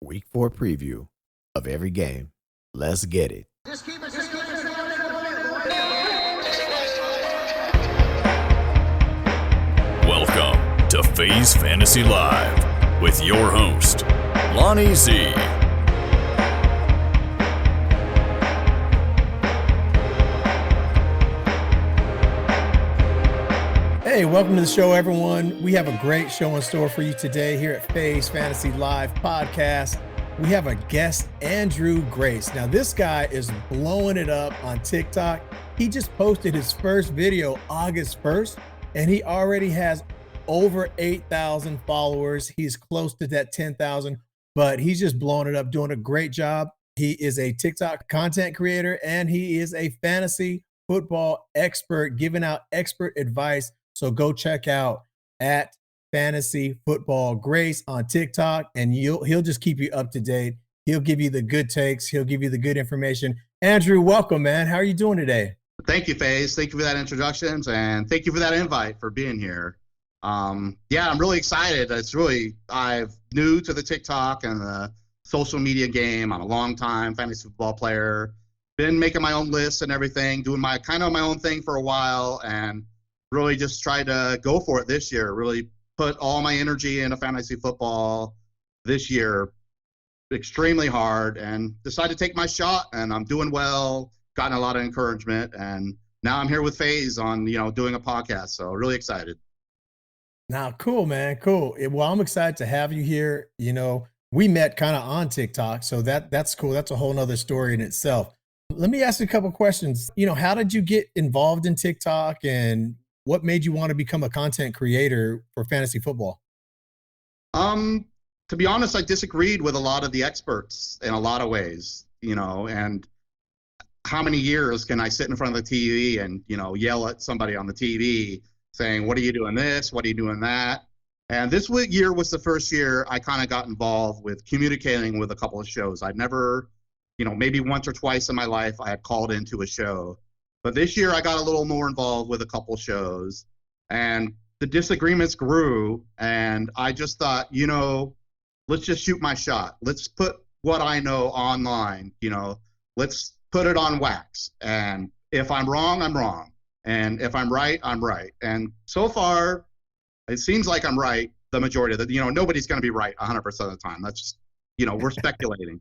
Week 4 preview of every game. Let's get it. Welcome to FaZe Fantasy Live with your host, Lonnie Z. Hey, welcome to the show, everyone. We have a great show in store for you today here at FaZe Fantasy Live podcast. We have a guest, Andrew Grace. Now, this guy is blowing it up on TikTok. He just posted his first video August 1st, and he already has over 8,000 followers. He's close to that 10,000, but he's just blowing it up, doing a great job. He is a TikTok content creator, and he is a fantasy football expert, giving out expert advice. So go check out at Fantasy Football Grace on TikTok, and he'll just keep you up to date. He'll give you the good takes. He'll give you the good information. Andrew, welcome, man. How are you doing today? Thank you, FaZe. Thank you for that introduction, and thank you for that invite for being here. I'm really excited. I'm new to the TikTok and the social media game. I'm a long-time fantasy football player. Been making my own lists and everything, doing my own thing for a while, and really just tried to go for it this year. Really put all my energy into fantasy football this year, extremely hard, and decided to take my shot. And I'm doing well, gotten a lot of encouragement, and now I'm here with FaZe on doing a podcast. So really excited. Now, cool, man, cool. Well, I'm excited to have you here. We met kind of on TikTok, so that's cool. That's a whole nother story in itself. Let me ask you a couple questions. How did you get involved in TikTok, and what made you want to become a content creator for fantasy football? To be honest, I disagreed with a lot of the experts in a lot of ways, and how many years can I sit in front of the TV and, yell at somebody on the TV saying, what are you doing this? What are you doing that? And this year was the first year I kind of got involved with communicating with a couple of shows. I'd never, maybe once or twice in my life I had called into a show. But this year I got a little more involved with a couple shows, and the disagreements grew, and I just thought, let's just shoot my shot. Let's put what I know online, let's put it on wax. And if I'm wrong, I'm wrong. And if I'm right, I'm right. And so far, it seems like I'm right the majority of the, nobody's going to be right 100% of the time. That's just, we're speculating.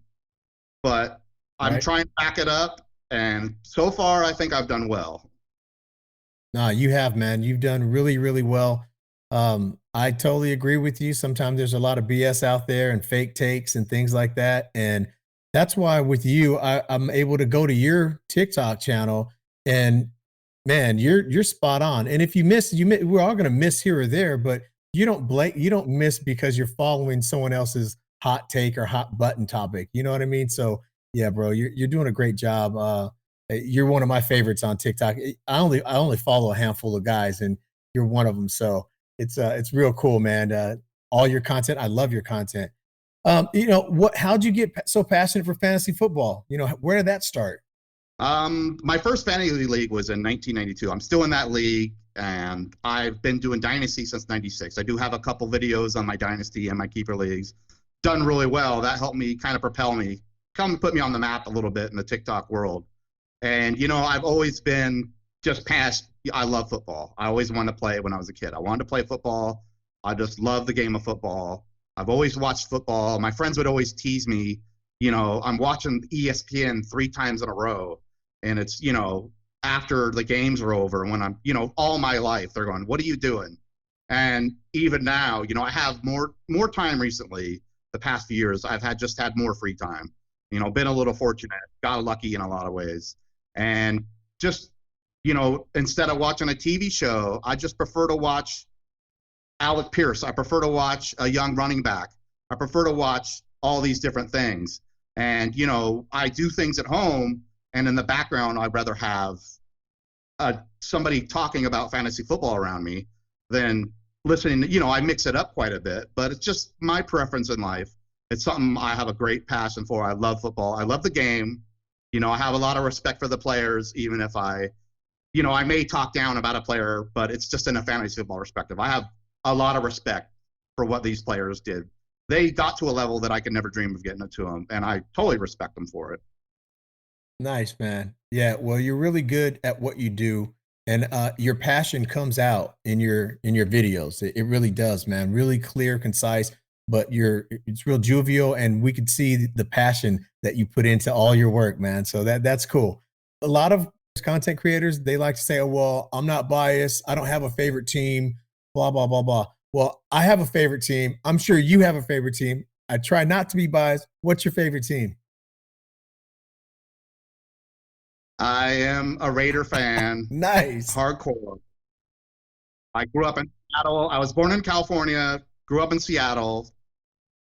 But I'm trying to back it up. And so far, I think I've done well. No, you have, man. You've done really, really well. I totally agree with you. Sometimes there's a lot of BS out there and fake takes and things like that. And that's why with you, I'm able to go to your TikTok channel, and man, you're spot on. And if you miss, we're all going to miss here or there, but you don't miss because you're following someone else's hot take or hot button topic. You know what I mean? So yeah, bro, you're doing a great job. You're one of my favorites on TikTok. I only follow a handful of guys, and you're one of them. So it's real cool, man. All your content, I love your content. How'd you get so passionate for fantasy football? Where did that start? My first fantasy league was in 1992. I'm still in that league, and I've been doing Dynasty since 96. I do have a couple videos on my Dynasty and my Keeper leagues. Done really well. That helped me kind of propel me, put me on the map a little bit in the TikTok world. And, I've always been just past, I love football. I always wanted to play when I was a kid. I wanted to play football. I just love the game of football. I've always watched football. My friends would always tease me, I'm watching ESPN 3 times in a row. And it's, after the games are over, when I'm, all my life, they're going, what are you doing? And even now, I have more time recently. The past few years, I've just had more free time. Been a little fortunate, got lucky in a lot of ways. And just, instead of watching a TV show, I just prefer to watch Alec Pierce. I prefer to watch a young running back. I prefer to watch all these different things. And, I do things at home, and in the background, I'd rather have somebody talking about fantasy football around me than listening. I mix it up quite a bit, but it's just my preference in life. It's something I have a great passion for. I love football. I love the game. I have a lot of respect for the players, even if I may talk down about a player, but it's just in a fantasy football perspective. I have a lot of respect for what these players did. they got to a level that I could never dream of getting it to them, and I totally respect them for it. Nice, man. Yeah, well, you're really good at what you do, and your passion comes out in your videos. It really does, man. Really clear, concise, but it's real jovial, and we could see the passion that you put into all your work, man. So that's cool. A lot of content creators, they like to say, "Oh, well, I'm not biased. I don't have a favorite team." Blah blah blah blah. Well, I have a favorite team. I'm sure you have a favorite team. I try not to be biased. What's your favorite team? I am a Raider fan, Nice. hardcore. I grew up in Seattle. I was born in California, grew up in Seattle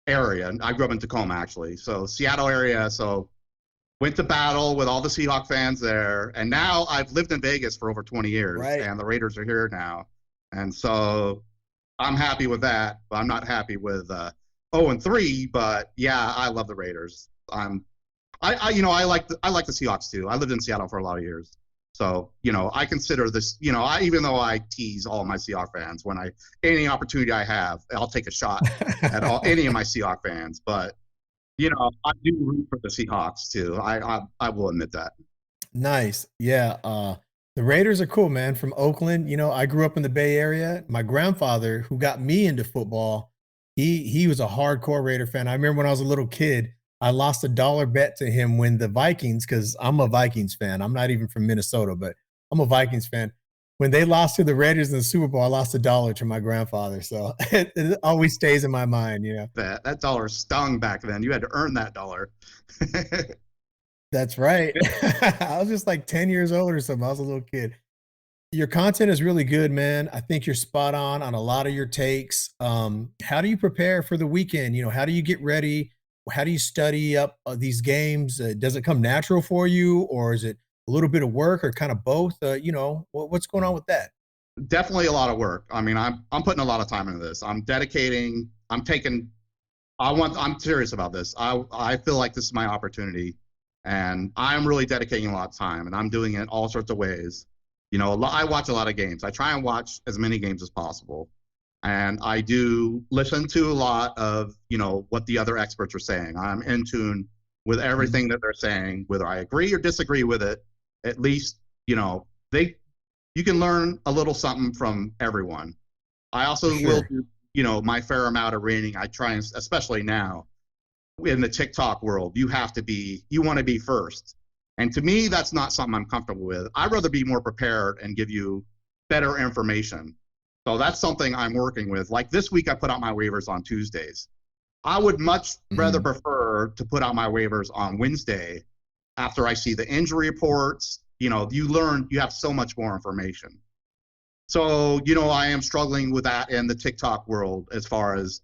area. I grew up in Tacoma, actually. So Seattle area. So went to battle with all the Seahawk fans there. And now I've lived in Vegas for over 20 years, Right. and the Raiders are here now. And so I'm happy with that. But I'm not happy with 0-3. But yeah, I love the Raiders. I like the Seahawks too. I lived in Seattle for a lot of years. So, I consider this, even though I tease all my Seahawks fans any opportunity I have, I'll take a shot at any of my Seahawks fans. But, I do root for the Seahawks too. I will admit that. Nice. Yeah. The Raiders are cool, man. From Oakland. I grew up in the Bay Area. My grandfather, who got me into football, he was a hardcore Raider fan. I remember when I was a little kid, I lost a dollar bet to him when the Vikings, because I'm a Vikings fan. I'm not even from Minnesota, but I'm a Vikings fan. When they lost to the Raiders in the Super Bowl, I lost a dollar to my grandfather. So it always stays in my mind. That dollar stung back then. You had to earn that dollar. That's right. I was just like 10 years old or something. I was a little kid. Your content is really good, man. I think you're spot on a lot of your takes. How do you prepare for the weekend? How do you get ready? How do you study up these games? Does it come natural for you, or is it a little bit of work, or kind of both? What's going on with that? Definitely a lot of work. I mean, I'm putting a lot of time into this. I'm dedicating. I'm serious about this. I feel like this is my opportunity, and I'm really dedicating a lot of time, and I'm doing it all sorts of ways. I watch a lot of games. I try and watch as many games as possible. And I do listen to a lot of, what the other experts are saying. I'm in tune with everything that they're saying, whether I agree or disagree with it. At least, you can learn a little something from everyone. I also will do, my fair amount of reading. I try, and especially now in the TikTok world, you want to be first. And to me, that's not something I'm comfortable with. I'd rather be more prepared and give you better information. So that's something I'm working with. Like this week, I put out my waivers on Tuesdays. I would much rather prefer to put out my waivers on Wednesday after I see the injury reports. You have so much more information. So, I am struggling with that in the TikTok world as far as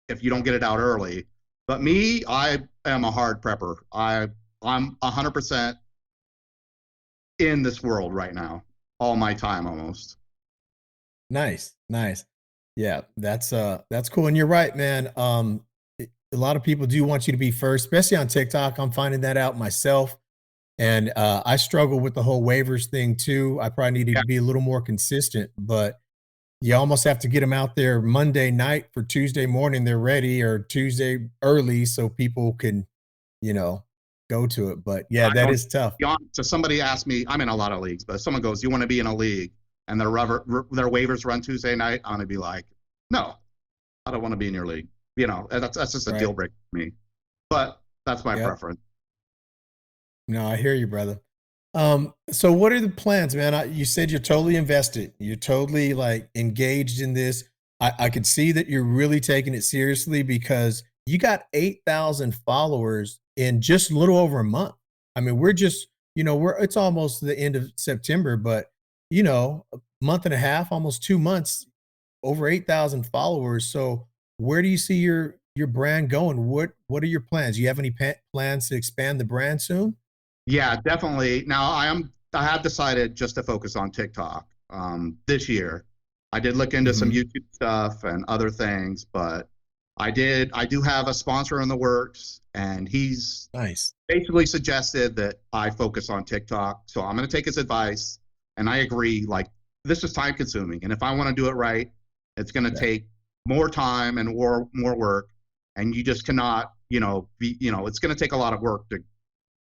if you don't get it out early. But me, I am a hard prepper. I'm 100% in this world right now, all my time almost. Nice, nice. Yeah, that's cool. And you're right, man. A lot of people do want you to be first, especially on TikTok. I'm finding that out myself. And I struggle with the whole waivers thing too. I probably need to be a little more consistent, but you almost have to get them out there Monday night for Tuesday morning. They're ready, or Tuesday early, so people can, go to it. But yeah, that is tough. So somebody asked me, I'm in a lot of leagues, but if someone goes, you want to be in a league, and their waivers run Tuesday night, I'm gonna be like, no, I don't want to be in your league. That's just a deal breaker for me. But that's my preference. No, I hear you, brother. So what are the plans, man? You said you're totally invested. You're totally like engaged in this. I could see that you're really taking it seriously, because you got 8,000 followers in just a little over a month. I mean, we're just, it's almost the end of September, but a month and a half, almost 2 months, over 8,000 followers. So where do you see your brand going? What are your plans? Do you have any plans to expand the brand soon? Yeah, definitely. Now I have decided just to focus on TikTok this year. I did look into some YouTube stuff and other things, but I do have a sponsor in the works, and he's Nice. basically suggested that I focus on TikTok. So I'm going to take his advice, and I agree. Like, this is time consuming, and if I want to do it right, it's going to take more time and more work. and you just cannot, it's going to take a lot of work to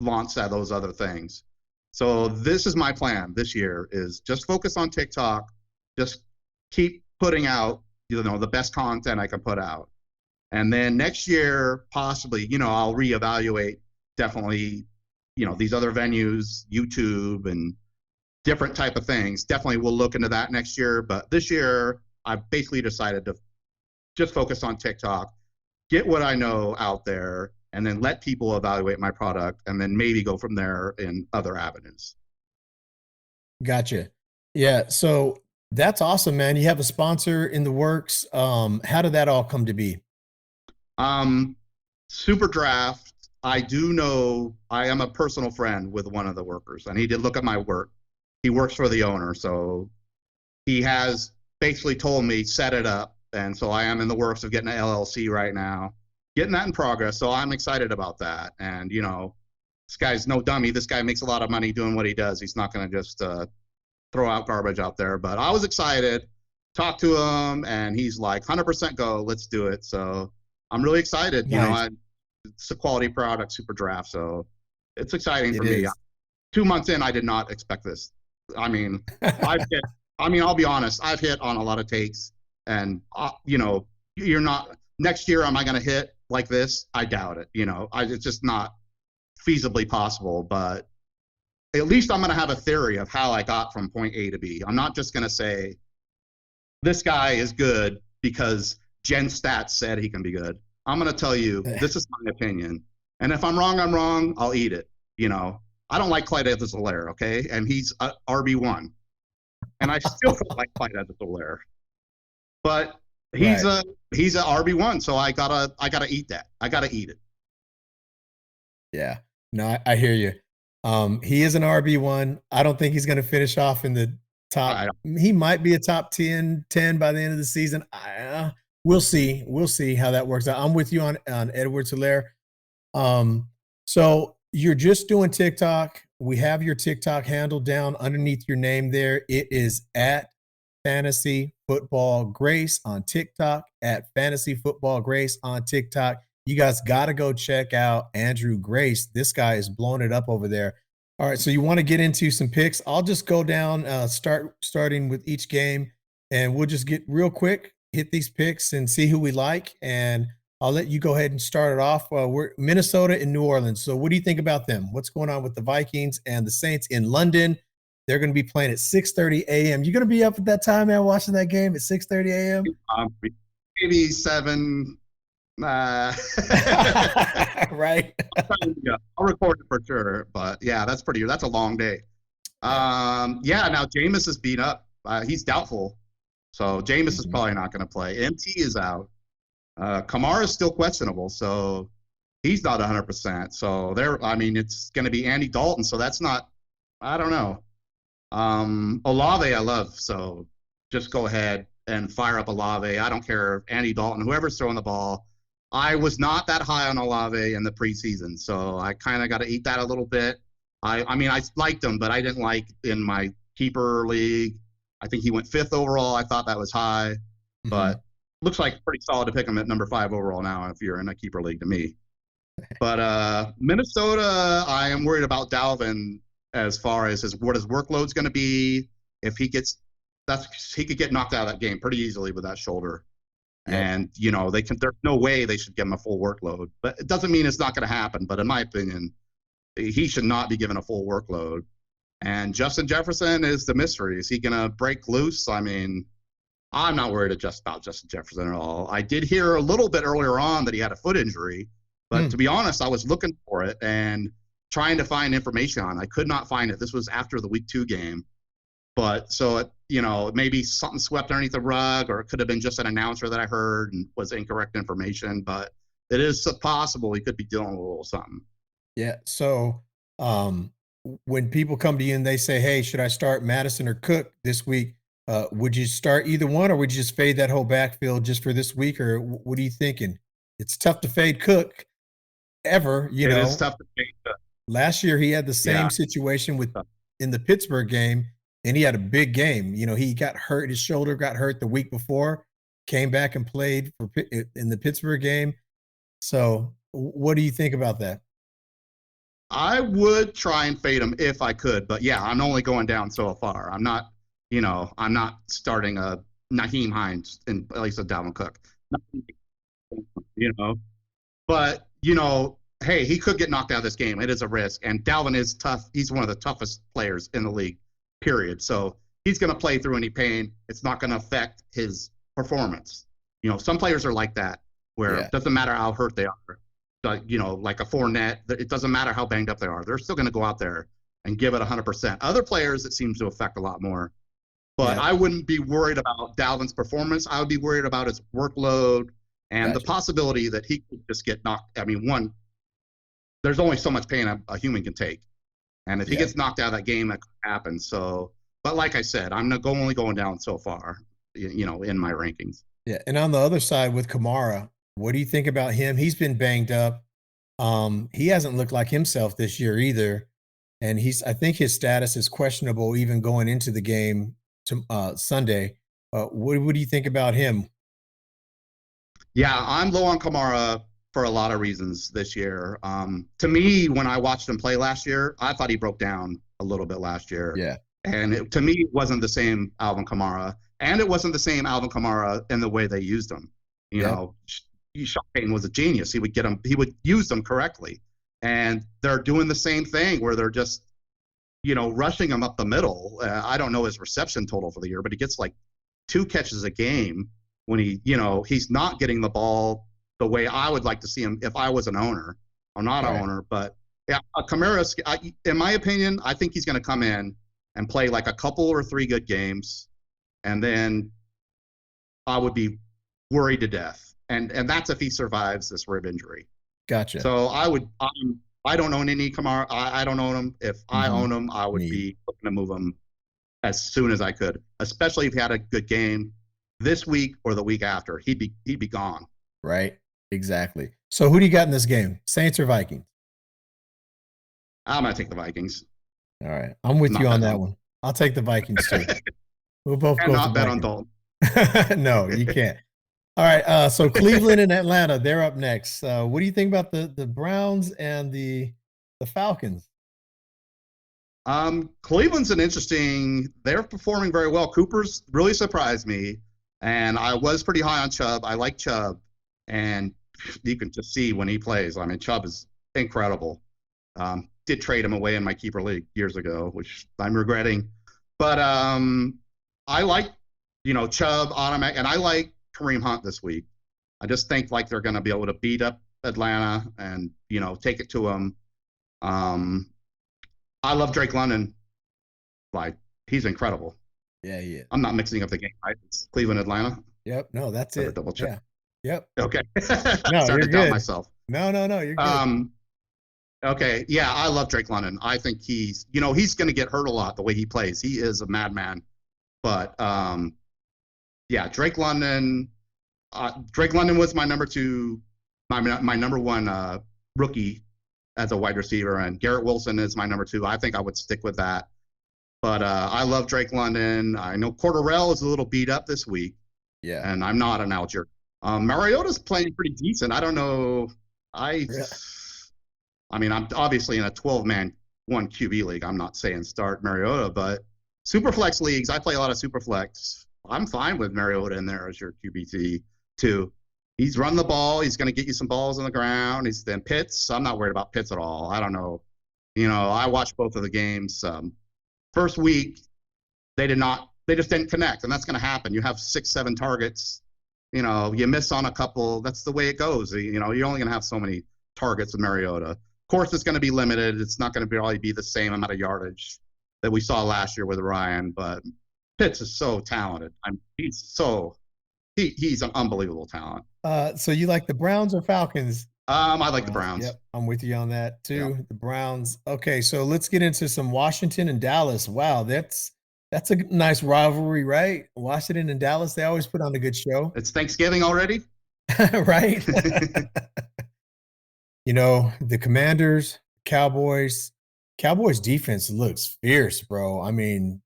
launch those other things. So this is my plan this year: is just focus on TikTok, just keep putting out, the best content I can put out. And then next year, possibly, I'll reevaluate definitely, these other venues, YouTube and different type of things. Definitely we'll look into that next year. But this year, I've basically decided to just focus on TikTok, get what I know out there, and then let people evaluate my product, and then maybe go from there in other avenues. Gotcha. Yeah. So that's awesome, man. You have a sponsor in the works. How did that all come to be? Super Draft. I do know I am a personal friend with one of the workers, and he did look at my work. He works for the owner, so he has basically told me set it up, and so I am in the works of getting an LLC right now, getting that in progress. So I'm excited about that. And this guy's no dummy. This guy makes a lot of money doing what he does. He's not going to just throw out garbage out there. But I was excited, talked to him, and he's like, 100% go, let's do it. So I'm really excited. Nice. It's a quality product, Super Draft. So it's exciting for me. Is. 2 months in, I did not expect this. I mean, I'll be honest, I've hit on a lot of takes, and you're not, next year, am I going to hit like this? I doubt it. It's just not feasibly possible, but at least I'm going to have a theory of how I got from point A to B. I'm not just going to say this guy is good because Gen Stats said he can be good. I'm going to tell you, this is my opinion. And if I'm wrong, I'm wrong. I'll eat it. I don't like Clyde Edwards-Helaire, okay? And he's RB1. And I still don't like Clyde Edwards-Helaire. But he's a RB1, so I gotta eat that. I gotta eat it. Yeah. No, I hear you. He is an RB1. I don't think he's going to finish off in the top. He might be a top 10 by the end of the season. We'll see. We'll see how that works out. I'm with you on Edwards-Helaire. So you're just doing TikTok. We have your TikTok handle down underneath your name there. It is at Fantasy Football Grace on TikTok, at Fantasy Football Grace on TikTok. You guys got to go check out Andrew Grace. This guy is blowing it up over there. All right, so you want to get into some picks. I'll just go down, starting with each game, and we'll just get real quick, hit these picks and see who we like. And I'll let you go ahead and start it off. We're Minnesota and New Orleans. So what do you think about them? What's going on with the Vikings and the Saints in London? They're going to be playing at 6:30 a.m. You going to be up at that time, man, watching that game at 6:30 a.m.? Maybe 7. Right. I'll record it for sure. But yeah, that's a long day. Now Jameis is beat up. He's doubtful. So Jameis is probably not going to play. MT is out. Kamara is still questionable, so he's not 100%. So it's going to be Andy Dalton. So that's not, I don't know. Olave I love, so just go ahead and fire up Olave. I don't care, Andy Dalton, whoever's throwing the ball. I was not that high on Olave in the preseason, so I kind of got to eat that a little bit. I liked him, but I didn't like in my keeper league. I think he went 5th overall. I thought that was high, but looks like pretty solid to pick him at number 5 overall now if you're in a keeper league to me. But Minnesota, I am worried about Dalvin as far as what his workload's going to be. If he could get knocked out of that game pretty easily with that shoulder. Yeah. And there's no way they should give him a full workload. But it doesn't mean it's not going to happen. But in my opinion, he should not be given a full workload. And Justin Jefferson is the mystery. Is he going to break loose? I mean, I'm not worried about Justin Jefferson at all. I did hear a little bit earlier on that he had a foot injury, but to be honest, I was looking for it and trying to find information on it. I could not find it. This was after the week 2 game. But so, maybe something swept underneath the rug, or it could have been just an announcer that I heard and was incorrect information, but it is possible he could be dealing with a little something. Yeah. So when people come to you and they say, hey, should I start Madison or Cook this week? Would you start either one, or would you just fade that whole backfield just for this week? Or what are you thinking? It's tough to fade Cook ever, It is tough to fade Cook. Last year he had the same situation in the Pittsburgh game, and he had a big game. He got hurt. His shoulder got hurt the week before, came back and played in the Pittsburgh game. So, what do you think about that? I would try and fade him if I could, but yeah, I'm only going down so far. I'm not starting a Naheem Hines in place of Dalvin Cook. You know, but hey, he could get knocked out of this game. It is a risk, and Dalvin is tough. He's one of the toughest players in the league. Period. So he's going to play through any pain. It's not going to affect his performance. Some players are like that, where Yeah, it doesn't matter how hurt they are. Like a Fournette, it doesn't matter how banged up they are. They're still going to go out there and give it 100%. Other players, it seems to affect a lot more. But yeah, I wouldn't be worried about Dalvin's performance. I would be worried about his workload and the gotcha. possibility that he could just get knocked. I mean, one, there's only so much pain a human can take. And if he Yeah, gets knocked out of that game, that could happen. So, but like I said, I'm not only going down so far, in my rankings. yeah. And on the other side with Kamara, what do you think about him? He's been banged up. He hasn't looked like himself this year either, and I think his status is questionable even going into the game to Sunday. What do you think about him? Yeah, I'm low on Kamara for a lot of reasons this year. To me, when I watched him play last year, I thought he broke down a little bit last year. Yeah, And to me, it wasn't the same Alvin Kamara. And it wasn't the same Alvin Kamara in the way they used him. You yeah, know, Sean Payton was a genius. He would use them correctly. And they're doing the same thing where they're just, rushing him up the middle. I don't know his reception total for the year, but he gets like 2 catches a game when he's not getting the ball the way I would like to see him if I was an owner. I'm not an right. owner, but yeah, Kamara, in my opinion, I think he's going to come in and play like a couple or 3 good games, and then I would be worried to death. And that's if he survives this rib injury. Gotcha. So I don't own any Kamara. I don't own him. If I Hmm. own him, I would Me, be looking to move him as soon as I could, especially if he had a good game this week or the week after. He'd be gone. right? Exactly. So, who do you got in this game? Saints or Vikings? I'm gonna take the Vikings. All right, I'm with you Not on betting that on one. I'll take the Vikings too. We'll both and go with the not bet on Vikings. Dalton. No, you can't. All right, so Cleveland and Atlanta, they're up next. What do you think about the Browns and the Falcons? Cleveland's an interesting. They're performing very well. Cooper's really surprised me, and I was pretty high on Chubb. I like Chubb, and you can just see when he plays. I mean, Chubb is incredible. Did trade him away in my keeper league years ago, which I'm regretting. But I like, Chubb, automatic, and I like Kareem Hunt this week. I just think like they're going to be able to beat up Atlanta and take it to them. Um, I love Drake London. Like he's incredible. Yeah, he is. I'm not mixing up the game, right? It's Cleveland, Atlanta. Yep. No, that's Better it. double check. Yeah. Yep. Okay, I No, started you're to doubt good. myself. No, you're good. Um, okay, yeah, I love Drake London. I think he's going to get hurt a lot the way he plays. He is a madman. But yeah, Drake London. Drake London was my number two, my number one rookie as a wide receiver, and Garrett Wilson is my number two. I think I would stick with that. But I love Drake London. I know Cordarrelle is a little beat up this week, Yeah. and I'm not an Alger. Mariota's playing pretty decent. I don't know. I, Really? I mean, I'm obviously in a 12-man one QB league. I'm not saying start Mariota, but Superflex leagues, I play a lot of Superflex. I'm fine with Mariota in there as your QBT too. He's run the ball. He's going to get you some balls on the ground. He's then Pitts. I'm not worried about Pitts at all. I don't know. I watched both of the games. First week, they just didn't connect, and that's going to happen. You have 6, 7 targets. You miss on a couple. That's the way it goes. You're only going to have so many targets with Mariota. Of course, it's going to be limited. It's not going to probably be the same amount of yardage that we saw last year with Ryan, but Pitts is so talented. He's an unbelievable talent. So you like the Browns or Falcons? I like the Browns. Yep, I'm with you on that Yeah. too. The Browns. Okay, so let's get into some Washington and Dallas. Wow, that's a nice rivalry, right? Washington and Dallas, they always put on a good show, It's Thanksgiving already. right? The Commanders, Cowboys. Cowboys defense looks fierce, bro. I mean,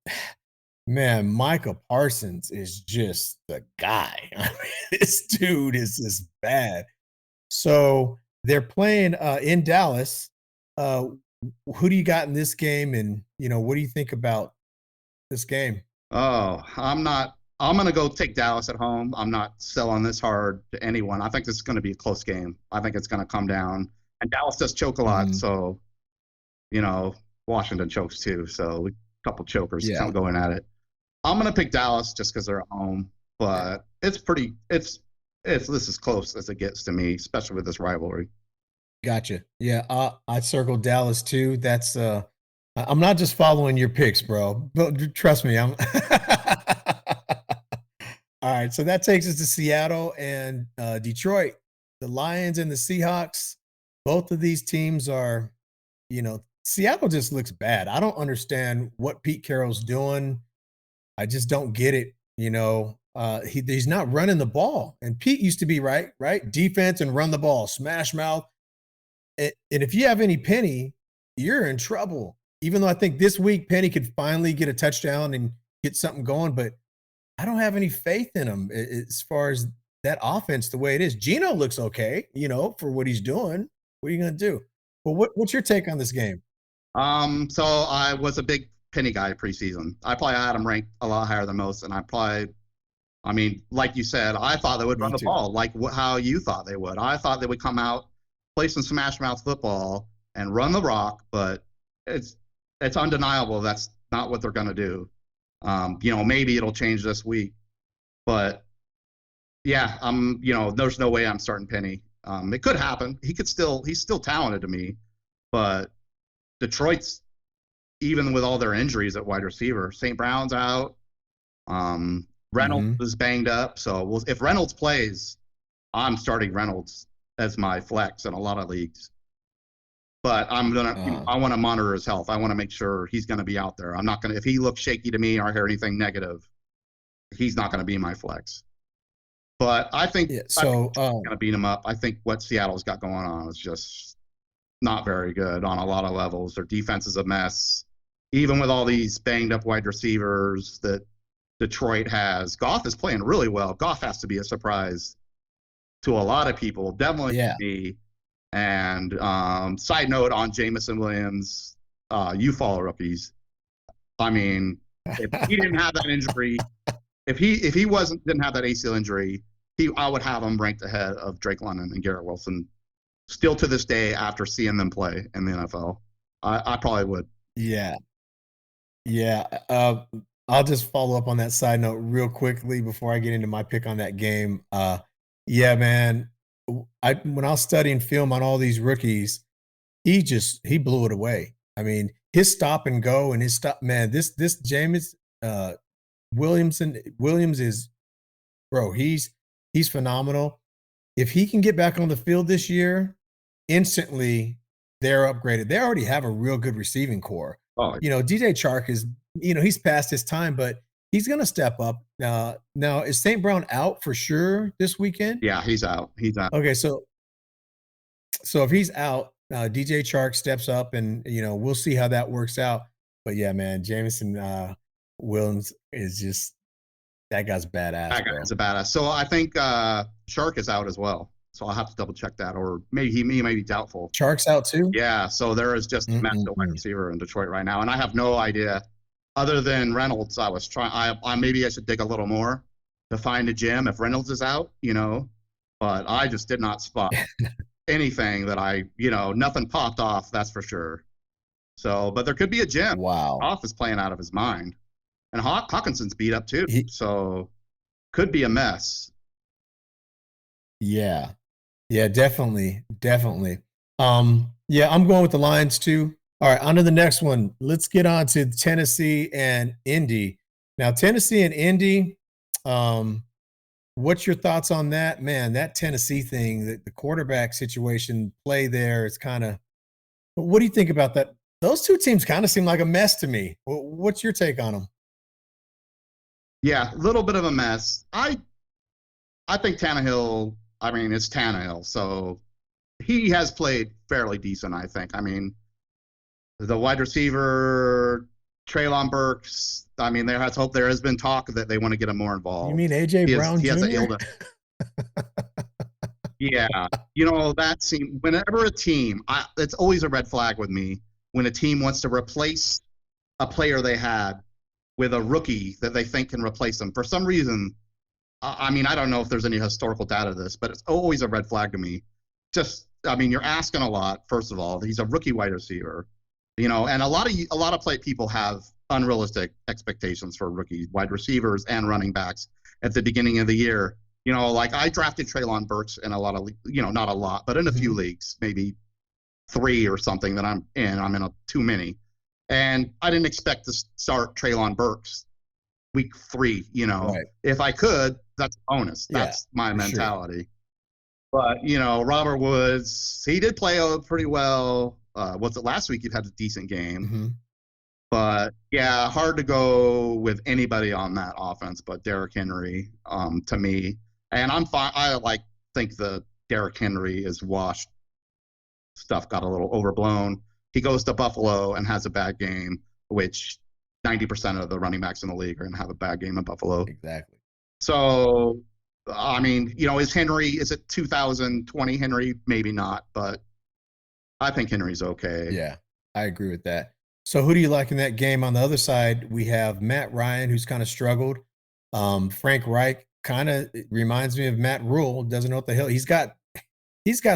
man, Micah Parsons is just the guy. I mean, this dude is just bad. So they're playing in Dallas. Uh, who do you got in this game? And, what do you think about this game? Oh, I'm gonna go take Dallas at home. I'm not selling this hard to anyone. I think this is gonna be a close game. I think it's gonna come down. And Dallas does choke a lot, Mhm. so you know Washington chokes too. So a couple chokers Yeah. going at it. I'm gonna pick Dallas just because they're at home, but it's pretty. It's this is close as it gets to me, especially with this rivalry. Gotcha. Yeah, I circled Dallas too. That's I'm not just following your picks, bro. But trust me, I'm all right. So that takes us to Seattle and Detroit. The Lions and the Seahawks. Both of these teams are, Seattle just looks bad. I don't understand what Pete Carroll's doing. I just don't get it. He's not running the ball. And Pete used to be right? Defense and run the ball, smash mouth. And if you have any Penny, you're in trouble. Even though I think this week Penny could finally get a touchdown and get something going, but I don't have any faith in him as far as that offense the way it is. Gino looks okay, for what he's doing. What are you going to do? Well, what's your take on this game? So I was a big Penny guy preseason. I probably had him ranked a lot higher than most, and I mean, like you said, I thought they would Me run the too. ball like how you thought they would. I thought they would come out, play some smash mouth football, and run the rock. But it's it's undeniable that's not what they're going to do. Maybe it'll change this week, but yeah, there's no way I'm starting Penny. It could happen. He's still talented to me, but Detroit's even with all their injuries at wide receiver. St. Brown's out. Reynolds Mhm. is banged up. So if Reynolds plays, I'm starting Reynolds as my flex in a lot of leagues. But Uh-huh. I want to monitor his health. I want to make sure he's going to be out there. I'm not going to, if he looks shaky to me or I hear anything negative, he's not going to be my flex. But Yeah, I think so, going to beat him up. I think what Seattle's got going on is just not very good on a lot of levels. Their defense is a mess. Even with all these banged up wide receivers that Detroit has, Goff is playing really well. Goff has to be a surprise to a lot of people, definitely yeah. me. And side note on Jamison Williams, you follow rookies. I mean, if he didn't have that injury, if he wasn't didn't have that ACL injury, I would have him ranked ahead of Drake London and Garrett Wilson. Still to this day, after seeing them play in the NFL, I probably would. Yeah. Yeah, I'll just follow up on that side note real quickly before I get into my pick on that game. Yeah, man, when I was studying film on all these rookies, he blew it away. I mean, his stop and go and his stop, man. This James uh, Williams is, bro. He's phenomenal. If he can get back on the field this year, instantly they're upgraded. They already have a real good receiving core. Oh, DJ Chark is, he's past his time, but he's going to step up. Now, is St. Brown out for sure this weekend? yeah, he's out. He's out. Okay, so if he's out, DJ Chark steps up, and we'll see how that works out. But yeah, man, Jameson Williams is just that guy's badass, That bro. guy's a badass. So I think Shark is out as well. So I'll have to double check that, or maybe he may be doubtful. Chark's out too. Yeah, so there is just a mess at wide Mm-mm-mm. receiver in Detroit right now, and I have no idea. Other than Reynolds, I was trying. Maybe I should dig a little more to find a gem if Reynolds is out, But I just did not spot anything that nothing popped off. That's for sure. So, but there could be a gem. Wow. Off is playing out of his mind, and Hawkinson's beat up too. He, So could be a mess. yeah. Yeah, definitely, definitely. Yeah, I'm going with the Lions too. All right, on to the next one. Let's get on to Tennessee and Indy. Now, Tennessee and Indy, um, what's your thoughts on that? Man, that Tennessee thing, the quarterback situation play there is kind of. What do you think about that? Those two teams kind of seem like a mess to me. What's your take on them? Yeah, a little bit of a mess. I think Tannehill. I mean, it's Tannehill, so he has played fairly decent. I think. I mean, the wide receiver Traylon Burks. I mean, there has been talk that they want to get him more You involved. mean AJ Brown He has an Jr.? illness. Yeah, that seems whenever a team, it's always a red flag with me when a team wants to replace a player they had with a rookie that they think can replace them. For some reason, I mean, I don't know if there's any historical data to this, but it's always a red flag to me. You're asking a lot. First of all, he's a rookie wide receiver, and a lot of people have unrealistic expectations for rookie wide receivers and running backs at the beginning of the year. Like I drafted Treylon Burks in a lot of, not a lot, but in a few leagues, maybe 3 or something that I'm in. I'm in too many. And I didn't expect to start Treylon Burks week 3, Right. If I could, that's a bonus. Yeah, That's my for sure. mentality. But, Robert Woods, he did play pretty well. Was it last week? He had a decent game. Mm-hmm. But, yeah, hard to go with anybody on that offense but Derrick Henry, to me. And I'm fine. I think the Derrick Henry is washed stuff got a little overblown. He goes to Buffalo and has a bad game, which 90% of the running backs in the league are going to have a bad game in Buffalo. Exactly. So, I mean, is it 2020 Henry? Maybe not, but I think Henry's okay. Yeah, I agree with that. So who do you like in that game? On the other side, we have Matt Ryan, who's kind of struggled. Frank Reich kind of reminds me of Matt Rule. Doesn't know what the hell he's got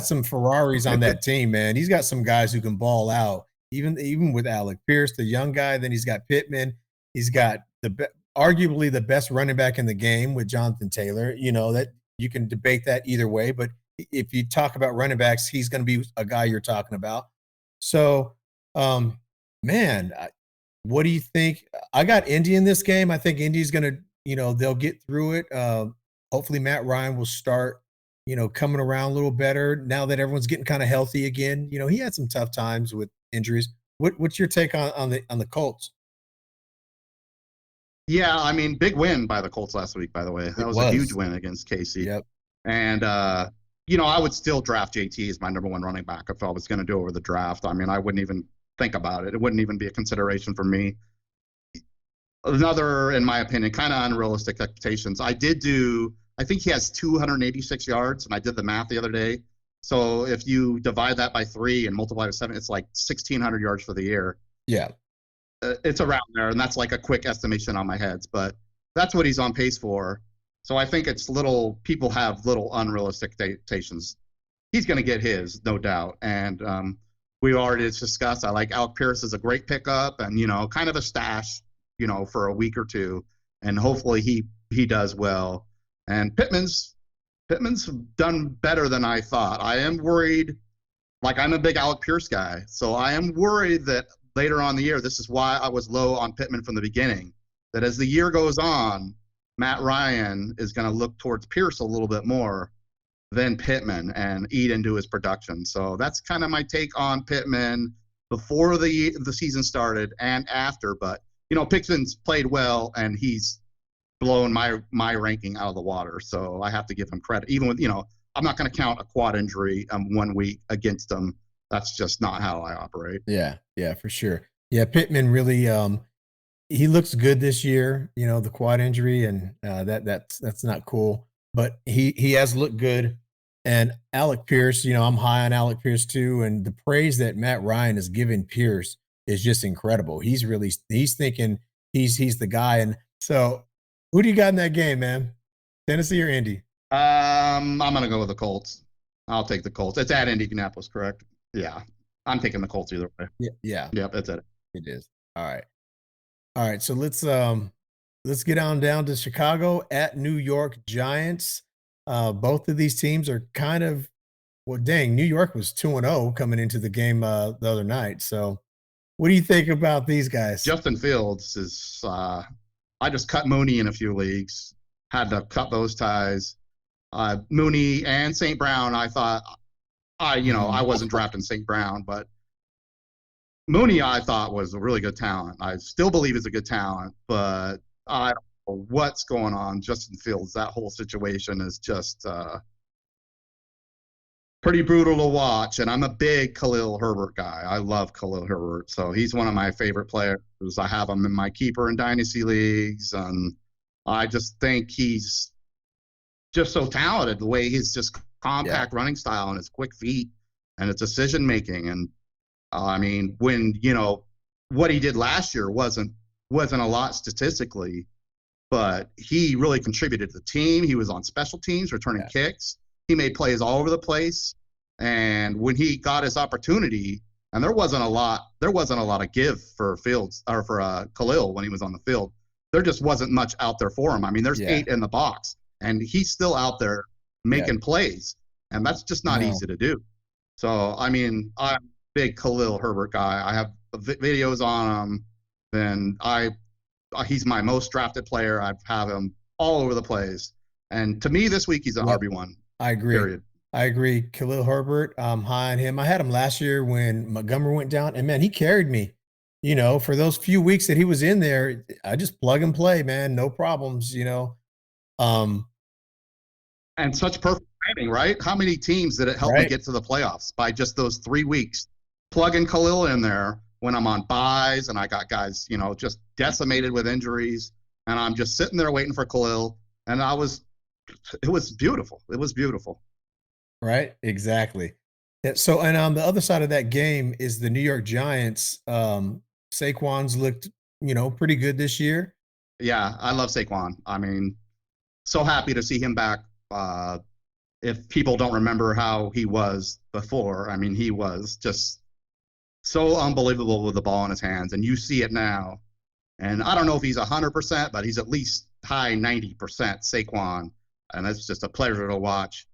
some Ferraris on that team, man. He's got some guys who can ball out. Even with Alec Pierce, the young guy. Then he's got Pittman. He's got arguably the best running back in the game with Jonathan Taylor. That you can debate that either way, but if you talk about running backs, he's going to be a guy you're talking about. So, man, what do you think? I got Indy in this game. I think Indy's going to, they'll get through it. Hopefully Matt Ryan will start, coming around a little better now that everyone's getting kind of healthy again. He had some tough times with injuries. What's your take on the Colts? Yeah, I mean, big win by the Colts last week, by the way. That was a huge win against KC. Yep. And, I would still draft JT as my number 1 running back if I was going to do over the draft. I mean, I wouldn't even think about it. It wouldn't even be a consideration for me. Another, in my opinion, kind of unrealistic expectations. I think he has 286 yards, and I did the math the other day. So if you divide that by 3 and multiply by 7, it's like 1,600 yards for the year. Yeah. It's around there, and that's like a quick estimation on my head, but that's what he's on pace for. So I think people have little unrealistic expectations. He's going to get his, no doubt. And we already discussed, I like Alec Pierce is a great pickup and, kind of a stash, for a week or two. And hopefully he does well. And Pittman's done better than I thought. I am worried, I'm a big Alec Pierce guy. So I am worried that later on in the year, this is why I was low on Pittman from the beginning, that as the year goes on, Matt Ryan is going to look towards Pierce a little bit more than Pittman and eat into his production. So that's kind of my take on Pittman before the season started and after. But, Pittman's played well, and he's blown my ranking out of the water. So I have to give him credit. Even with, I'm not going to count a quad injury 1 week against him. That's just not how I operate. Yeah, for sure. Yeah, Pittman really he looks good this year, the quad injury, and that's not cool. But he has looked good. And Alec Pierce, I'm high on Alec Pierce too. And the praise that Matt Ryan has given Pierce is just incredible. He's thinking he's the guy. And so who do you got in that game, man? Tennessee or Indy? I'm gonna go with the Colts. I'll take the Colts. It's at Indianapolis, correct? Yeah. I'm taking the Colts either way. Yeah. Yep, that's it. It is. All right. So let's get on down to Chicago at New York Giants. Both of these teams are kind of, New York was 2-0 coming into the game the other night. So what do you think about these guys? Justin Fields is I just cut Mooney in a few leagues. Had to cut those ties. Mooney and St. Brown, I thought I wasn't drafting St. Brown, but Mooney, I thought, was a really good talent. I still believe he's a good talent, but I don't know what's going on. Justin Fields, that whole situation is just pretty brutal to watch. And I'm a big Khalil Herbert guy. I love Khalil Herbert. So he's one of my favorite players. I have him in my keeper and dynasty leagues. And I just think he's just so talented, the way he's just compact running style and his quick feet and his decision making. And I mean, when what he did last year wasn't a lot statistically, but he really contributed to the team. He was on special teams, returning kicks. He made plays all over the place. And when he got his opportunity, and there wasn't a lot of give for Fields or for Khalil when he was on the field. There just wasn't much out there for him. I mean, there's 8 in the box, and he's still out there making plays, and that's just not easy to do. So, I mean, I'm a big Khalil Herbert guy. I have videos on him, and he's my most drafted player. I have him all over the place. And to me, this week, he's an RB1. I agree. Period. I agree. Khalil Herbert, I'm high on him. I had him last year when Montgomery went down, and man, he carried me. For those few weeks that he was in there, I just plug and play, man, no problems. And such perfect timing, right? How many teams did it help me get to the playoffs by just those 3 weeks? Plugging Khalil in there when I'm on buys and I got guys, just decimated with injuries, and I'm just sitting there waiting for Khalil, and it was beautiful. It was beautiful. Right, exactly. So, and on the other side of that game is the New York Giants. Saquon's looked, pretty good this year. Yeah, I love Saquon. I mean, so happy to see him back. If people don't remember how he was before, I mean, he was just so unbelievable with the ball in his hands, and you see it now. And I don't know if he's 100%, but he's at least high 90% Saquon, and it's just a pleasure to watch.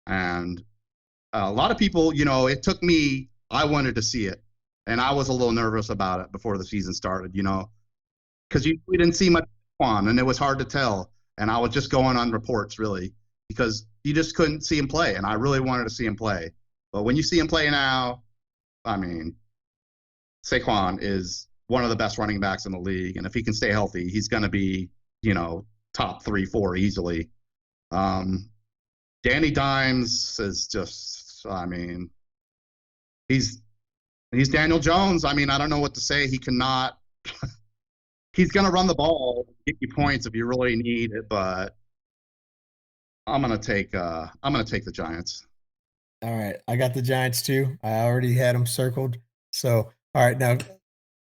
And a lot of people, it took me, I wanted to see it. And I was a little nervous about it before the season started, because we didn't see much Saquon, and it was hard to tell. And I was just going on reports, really, because you just couldn't see him play. And I really wanted to see him play. But when you see him play now, I mean, Saquon is one of the best running backs in the league. And if he can stay healthy, he's going to be, top 3, 4 easily. Danny Dimes is just, I mean, he's Daniel Jones. I mean, I don't know what to say. He cannot, he's going to run the ball, get you points if you really need it, but I'm going to take the Giants. All right. I got the Giants too. I already had them circled. So, all right. Now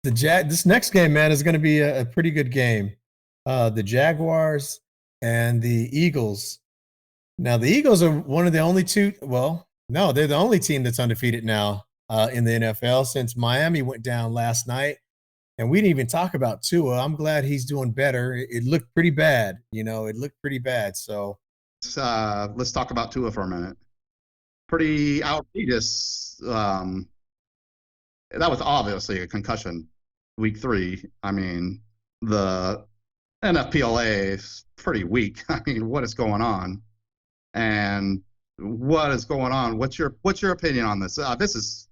this next game, man, is going to be a pretty good game. The Jaguars and the Eagles. Now, the Eagles are one of the only two. Well, no, they're the only team that's undefeated now in the NFL since Miami went down last night. And we didn't even talk about Tua. I'm glad he's doing better. It looked pretty bad. It looked pretty bad. So let's talk about Tua for a minute. Pretty outrageous. That was obviously a concussion week 3. I mean, the NFPLA is pretty weak. I mean, what is going on? And what is going on? What's your opinion on this? This is,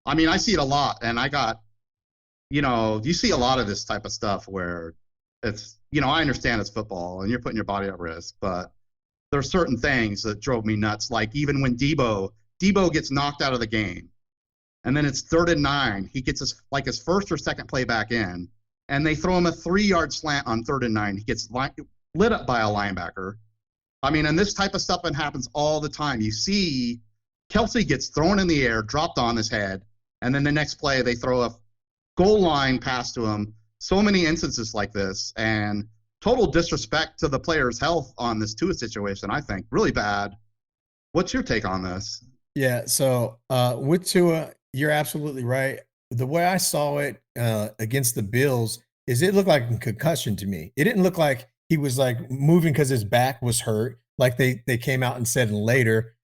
I mean, I see it a lot, and I got, you see a lot of this type of stuff where it's, I understand it's football and you're putting your body at risk, but there's certain things that drove me nuts. Like even when Debo gets knocked out of the game, and then it's 3rd and 9, he gets his first or second play back in, and they throw him a 3-yard slant on 3rd and 9. He gets lit up by a linebacker. I mean, and this type of stuff happens all the time. You see Kelsey gets thrown in the air, dropped on his head, and then the next play they throw a goal line pass to him. So many instances like this, and total disrespect to the player's health on this Tua situation, I think. Really bad. What's your take on this? Yeah, so with Tua, you're absolutely right. The way I saw it against the Bills is it looked like a concussion to me. It didn't look like he was like moving because his back was hurt, like they came out and said later.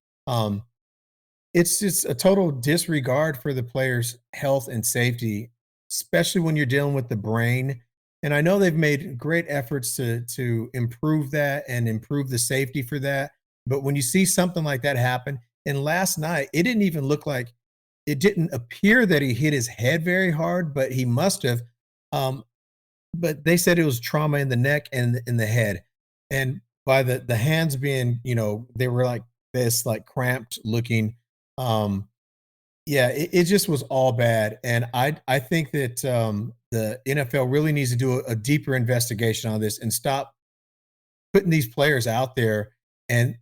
It's just a total disregard for the player's health and safety, especially when you're dealing with the brain. And I know they've made great efforts to improve that and improve the safety for that. But when you see something like that happen, and last night, it didn't even look like, it didn't appear that he hit his head very hard, but he must have. But they said it was trauma in the neck and in the head. And by the hands being, they were like this, like cramped looking. Yeah, it just was all bad. And I think that the NFL really needs to do a deeper investigation on this and stop putting these players out there. And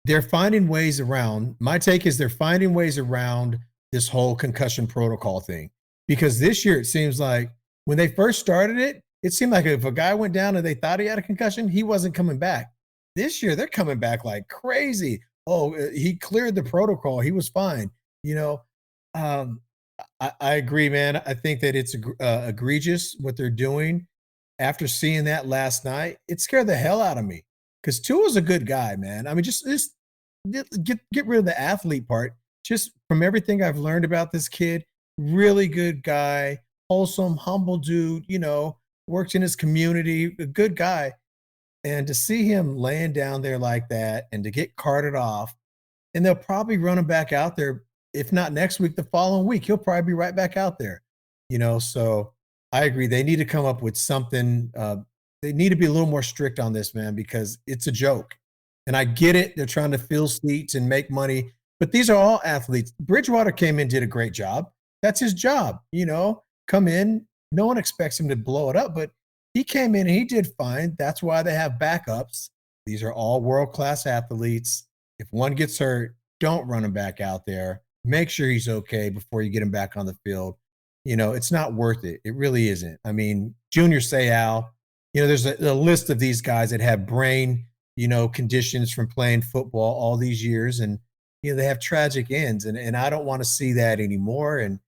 they're finding ways around. My take is they're finding ways around this whole concussion protocol thing. Because this year it seems like when they first started it, it seemed like if a guy went down and they thought he had a concussion, he wasn't coming back. This year they're coming back like crazy. Oh, he cleared the protocol. He was fine. You know, um, I agree, man. I think that it's egregious what they're doing. After seeing that last night, it scared the hell out of me because Tua's a good guy, man. I mean, just get rid of the athlete part. Just from everything I've learned about this kid, really good guy, wholesome, humble dude. You know, works in his community, a good guy. And to see him laying down there like that, and to get carted off, and they'll probably run him back out there. If not next week, the following week, he'll probably be right back out there. You know, so I agree. They need to come up with something. They need to be a little more strict on this, man, because it's a joke. And I get it. They're trying to fill seats and make money, but these are all athletes. Bridgewater came in, did a great job. That's his job. You know, come in. No one expects him to blow it up, but he came in and he did fine. That's why they have backups. These are all world class athletes. If one gets hurt, don't run him back out there. Make sure he's okay before you get him back on the field. You know, it's not worth it. It really isn't. I mean, Junior Seau, you know, there's a list of these guys that have brain, you know, conditions from playing football all these years. And, you know, they have tragic ends. And I don't want to see that anymore. And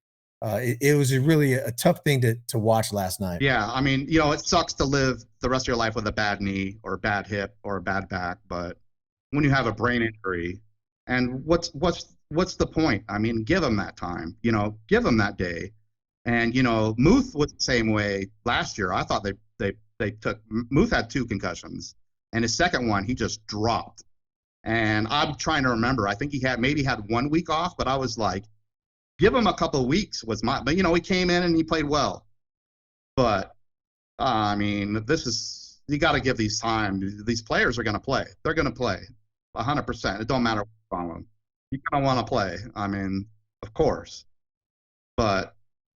it was really a tough thing to watch last night. Yeah, I mean, you know, it sucks to live the rest of your life with a bad knee or a bad hip or a bad back, but when you have a brain injury, and what's the point? I mean, give them that time, you know, give them that day. And you know, Muth was the same way last year. I thought they took Muth had 2 concussions, and his second one he just dropped. And I'm trying to remember. I think he maybe had 1 week off, but I was like, give him a couple of weeks was my. But you know, he came in and he played well. But I mean, you got to give these time. These players are going to play. They're going to play 100%. It don't matter what's wrong with them. You're going to want to play. I mean, of course. But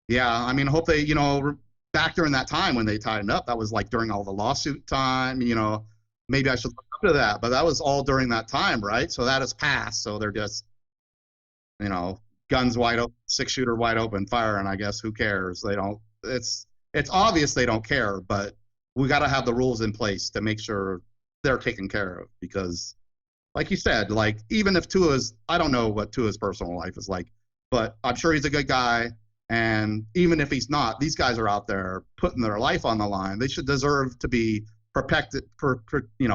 yeah, I mean, I hope they, you know, back during that time when they tightened up, that was like during all the lawsuit time, you know, maybe I should look up to that, but that was all during that time, right? So that has passed. So they're just, you know, guns wide open, 6-shooter wide open, fire, and I guess who cares? They don't, it's obvious they don't care, but we got to have the rules in place to make sure they're taken care of because like you said, like even if I don't know what Tua's personal life is like, but I'm sure he's a good guy. And even if he's not, these guys are out there putting their life on the line. They should deserve to be protected, you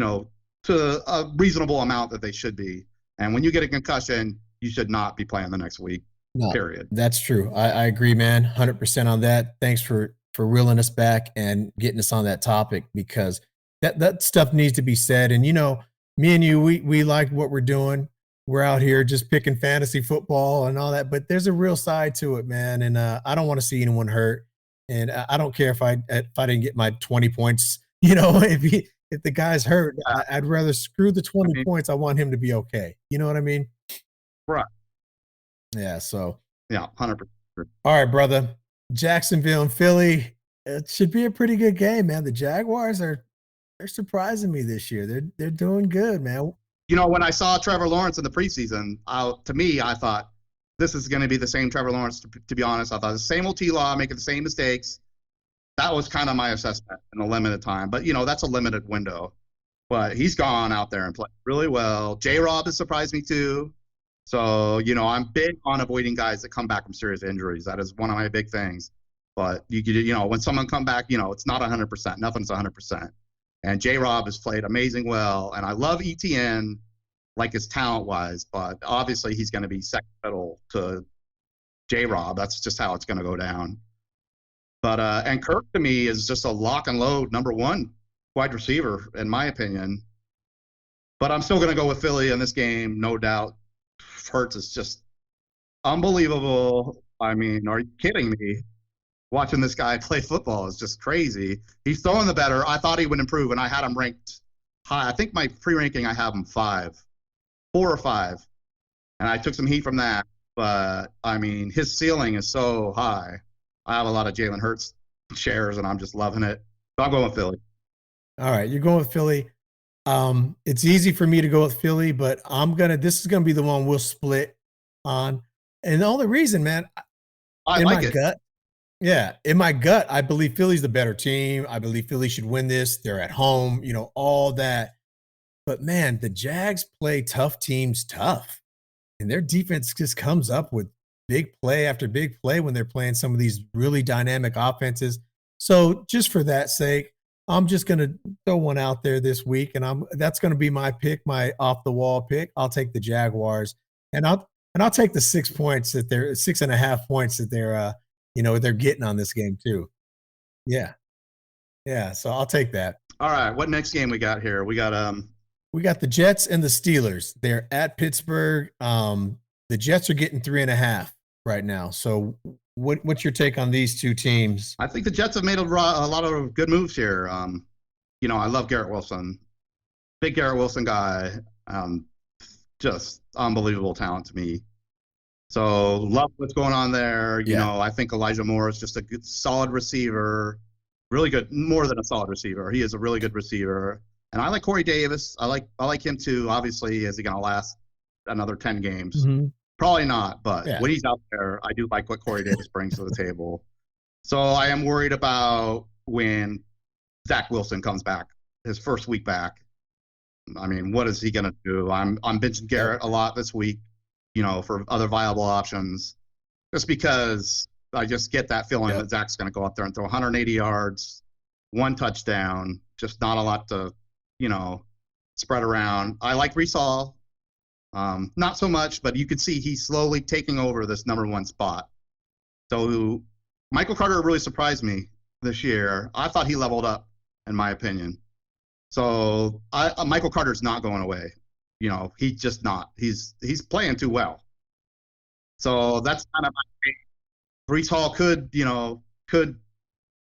know, to a reasonable amount that they should be. And when you get a concussion, you should not be playing the next week. No, period. That's true. I agree, man. 100% on that. Thanks for reeling us back and getting us on that topic because that stuff needs to be said. And you know, me and you, we like what we're doing. We're out here just picking fantasy football and all that, but there's a real side to it, man. And I don't want to see anyone hurt. And I don't care if I didn't get my 20 points. You know, if the guy's hurt, I'd rather screw the 20 points. I want him to be okay. You know what I mean? Right. Yeah. So. Yeah, 100%. All right, brother. Jacksonville and Philly. It should be a pretty good game, man. The Jaguars they're surprising me this year. They're doing good, man. You know, when I saw Trevor Lawrence in the preseason, to me, I thought this is going to be the same Trevor Lawrence. To be honest, I thought the same old T-Law making the same mistakes. That was kind of my assessment in a limited time. But, you know, that's a limited window. But he's gone out there and played really well. J-Rob has surprised me too. So, you know, I'm big on avoiding guys that come back from serious injuries. That is one of my big things. But, you know, when someone come back, you know, it's not 100%. Nothing's 100%. And J-Rob has played amazing well. And I love ETN, like his talent-wise, but obviously he's going to be second fiddle to J-Rob. That's just how it's going to go down. But and Kirk, to me, is just a lock and load number 1 wide receiver, in my opinion. But I'm still going to go with Philly in this game, no doubt. Hurts is just unbelievable. I mean, are you kidding me? Watching this guy play football is just crazy. He's throwing the better. I thought he would improve, and I had him ranked high. I think my pre-ranking, I have him 4 or 5. And I took some heat from that. But, I mean, his ceiling is so high. I have a lot of Jalen Hurts shares, and I'm just loving it. So I'm going with Philly. All right, you're going with Philly. It's easy for me to go with Philly, but this is gonna be the one we'll split on. And the only reason, man, I in like my it. gut, yeah, in my gut, I believe Philly's the better team. I believe Philly should win this. They're at home, all that. But man, the Jags play tough teams tough. And their defense just comes up with big play after big play when they're playing some of these really dynamic offenses. So just for that sake, I'm just going to throw one out there this week, and that's going to be my pick, my off the wall pick. I'll take the Jaguars, and I'll take the 6 points that they're 6.5 points that they're getting on this game too. Yeah, yeah. So I'll take that. All right, what next game we got here? We got the Jets and the Steelers. They're at Pittsburgh. The Jets are getting 3.5 right now. So what's your take on these two teams? I think the Jets have made a lot of good moves here. I love Garrett Wilson, big Garrett Wilson guy. Just unbelievable talent to me. So love what's going on there. I think Elijah Moore is just a good, solid receiver, really good, more than a solid receiver. He is a really good receiver. And I like Corey Davis. I like him too. Obviously, is he going to last another 10 games? Mm-hmm. Probably not. But when he's out there, I do like what Corey Davis brings to the table. So I am worried about when Zach Wilson comes back, his first week back. I mean, what is he going to do? I'm benching Garrett a lot this week, for other viable options, just because I just get that feeling that Zach's going to go out there and throw 180 yards, 1 touchdown, just not a lot to spread around. I like Breece Hall. Not so much, but you could see he's slowly taking over this number 1 spot. So Michael Carter really surprised me this year. I thought he leveled up, in my opinion. So Michael Carter's not going away. He's just not. He's playing too well. So that's kind of my take. Breece Hall